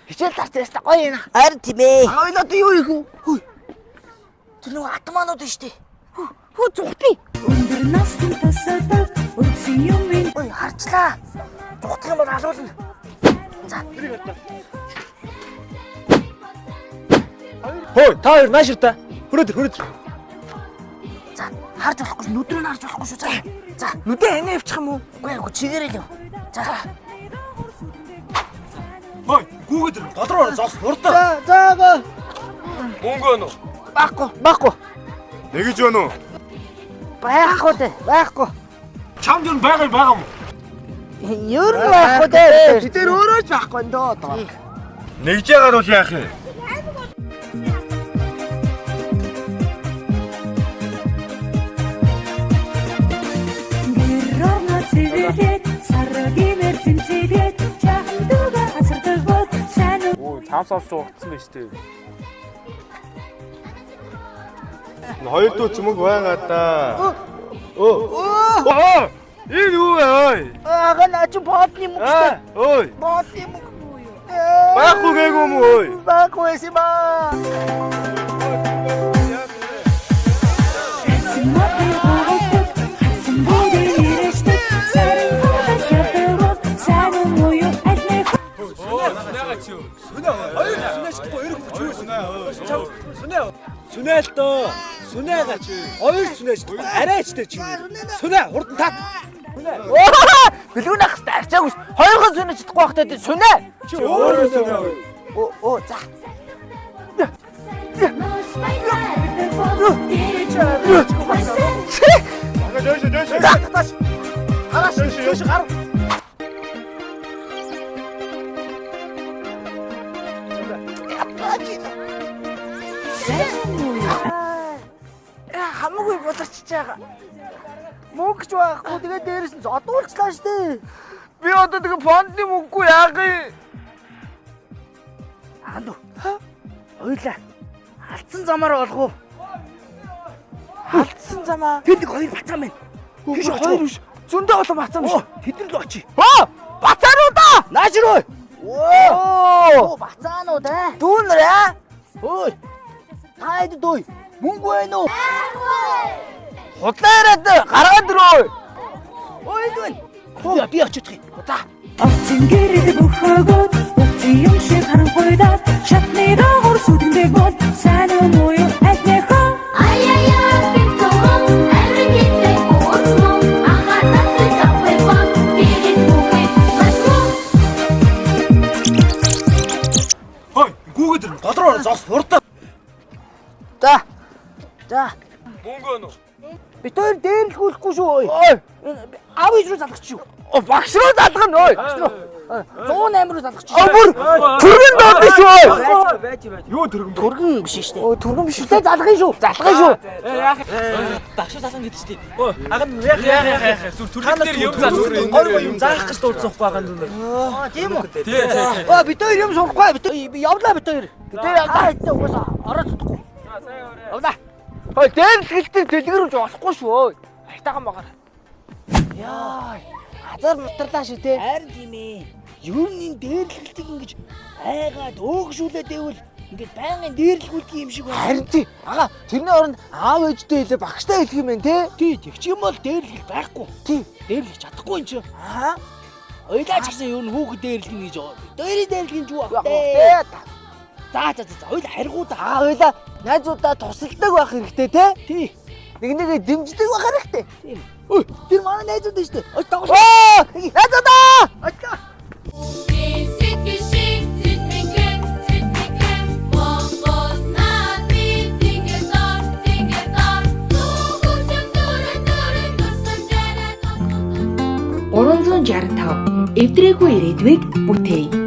Хичээл тарцсан гоё юм. Харин тийм ээ. Ойлоо юу их үү? Тэр нэг атманууд нь штэ. Хөө зүхтий. Өндөр насны тасадаг үлсэн юм ин. Ой харчлаа. Зүхтих юм бол халуулна. За. Хөөе, та хоёр нааш та. Хөрөөдөр. За, харж болохгүй, нүдрийг харж болохгүй шүү. За, нүдээ хэнэ явчих юм уу? Үгүй чигээрээ л. За. Хөөе, гүүгээд додроо зогс хурдан. За. Мөнгө өнө. Баггүй. Нэгэж өнө. Байхгүй. Чамд юу байгаа юм? Юу байхгүй дээ. Бид тэр өөрөө ч байхгүй доо. Нэгж яагаад бол яах юм? Гэрорно цэвэрлээд саргимэр цэмцээгээд чахамдуга асардаг бод сайн уу. Ой, цаамсаас ч угтсан байж тээ. Хоёр дуу ч мөнгө байгаа да. Энэ юу вэ? Ага наач баатны мөчтэй. Ой. Баатны мөчтэй. Баггүй гээгүй юм ой. Баггүй си ба. Симапи хоолтод симбоди ирэштэй сайн уу сайн уу юу ажмаа. Сүнээл дөө. Сүнээл чи. Хоёр сүнэж. Арайчтай чи. Сүнэ хурдан тат. Бэлгүүн ахс арчаагүй. Хоёрхан сүнэж чадахгүй байх таа сүнэ. Чи өөрөө сүнэ. Оо за. Таш. Хараш гар. Хамаагүй болорчж байгаа. Мөнгөч байхгүй тэгээ дээрээс нь зодуулчлаа штэ. Би одоо тэгээ фондны мөнгөгүй яах юм? Аанду. Ойлаа. Алдсан замаар болох уу? Алдсан замаа. Тэнд нэг хоёр бацаа байна. Тийш очиж. Зөндөө олон бацаа биш. Тэдэн л очие. Бацаануу да. Нааш руу. Оо, бацаануу да. Дүүнэр аа. Ой. Таад дой. Мөнгө байна уу? Худлаараад гаргаад ирөө. Ой дүүн. Би очиж идэх юм. За. Авцэн гэрэл бөхөгөөд утсан юм шиг харанхуйдаад шатны дагуур сүдэндээ гол сайн уу юу ажмаа. Хөөе, гүүгээд додроо зогс хурдан. За. Мөнгө өнө. Би тэр дээрлэхүүлэхгүй шүү. Аав ээж рүү залгах шүү. Багш руу залгах нь ой. 108 руу залгах шүү. Бүр түргэн доод шүү. Юу төргөн бэ? Түргэн биш шүү дээ. Түргэн биш үү? Залгах шүү. Яах. Багш залгах гэдэг чинь. Аган яах. Зүр төргөн дээр юм заа. Юм заах гэж дурдсан байгаа юм даа. Тийм үү? Тий. Бид хоёр юм сурахгүй. Би явлаа бид хоёр. Бид хоёр угаасаа ороод судахгүй. Явлаа. Хөөе дээрлэлтэй дэлгэрүүлж болохгүй шүү. Айтаахан багаар. Яа. Азар мутарлаа шүү те. Харин тийм ээ. Юуны дээрлэлтийг ингэж айгаад өөгшүүлээд байвал ингээд байнгын дээрлэлгүүлдэг юм шиг байна. Харин тий. Ага тэрний оронд аав ээжтэй хэлээ багштай хэлэх юм байна те. Тий тэгч юм бол дээрлэл байхгүй. Тий дээрлэх чадахгүй юм чи. Аа. Ойлаач гэсэн юу н хүүхэд дээрлэх гэж дээрийн дээрлэх юм юу вэ? За хоёул харгууд хоёлаа найзуудаа тусалдаг байх хэрэгтэй те. Тий. Нэг дэмждэг байх хэрэгтэй. Тийм. Ой, тэр манай найзууд шүү дээ. Ой, дагуул. Найзуудаа! Очоо. Эвдрээгүй ирээдүйг бүтээе.